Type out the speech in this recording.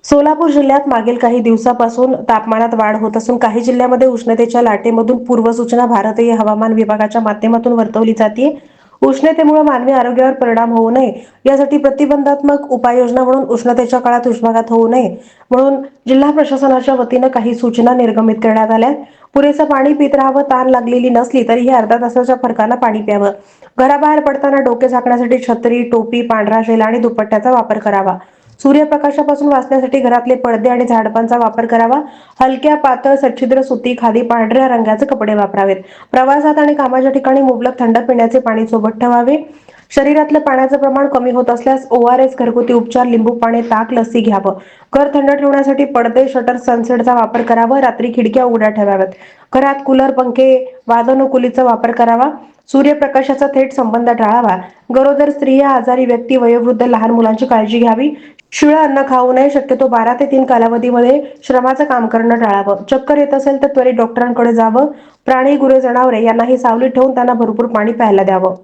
सोलापूर जिल्ह्यात मागील काही दिवसापासून तापमानात वाढ होत असून काही जिल्ह्यामध्ये उष्णतेच्या लाटेमधून पूर्वसूचना भारतीय हवामान विभागाच्या माध्यमातून वर्तवली जाते. उष्णतेमुळे मानवी आरोग्यावर परिणाम होऊ नये यासाठी प्रतिबंधात्मक उपाययोजना म्हणून उष्णतेच्या काळात उष्माघात होऊ नये म्हणून जिल्हा प्रशासनाच्या वतीनं काही सूचना निर्गमित करण्यात आल्या. पुरेसं पाणी पित राहावं. तहान लागलेली नसली तरीही अर्धा तासाच्या फरकानं पाणी प्यावं. घराबाहेर पडताना डोके झाकण्यासाठी छत्री, टोपी, पांढरा शेला आणि दुपट्ट्याचा वापर करावा. सूर्यप्रकाशापासून वाचण्यासाठी घरातले पडदे आणि झाडपांचा वापर करावा. हलक्या, पातळ, सच्छिद्र सुती, खादी, पांढऱ्या रंगाचे कपडे वापरावेत. प्रवासात आणि कामाच्या ठिकाणी मुबलक थंड पिण्याचे पाणी सोबत ठेवावे. शरीरातलं पाण्याचं प्रमाण कमी होत असल्यास ORS, घरगुती उपचार, लिंबू पाणी, ताक, लस्सी घ्यावं. घर थंड ठेवण्यासाठी पडदे, शटर, सनसेटचा वापर करावा. रात्री खिडक्या उघड्या ठेवाव्यात. घरात कूलर, पंखे, वातानुकूलितचा वापर करावा. सूर्यप्रकाशाचा थेट संबंध टाळावा. गरोदर स्त्रिया, आजारी व्यक्ती, वयोवृद्ध, लहान मुलांची काळजी घ्यावी. शिळं अन्न खाऊ नये. शक्यतो 12 ते 3 कालावधीमध्ये श्रमाचं काम करणं टाळावं. चक्कर येत असेल तर त्वरित डॉक्टरांकडे जावं. प्राणी, गुरे, जनावरे यांनाही सावलीत ठेवून त्यांना भरपूर पाणी प्यायला द्यावं.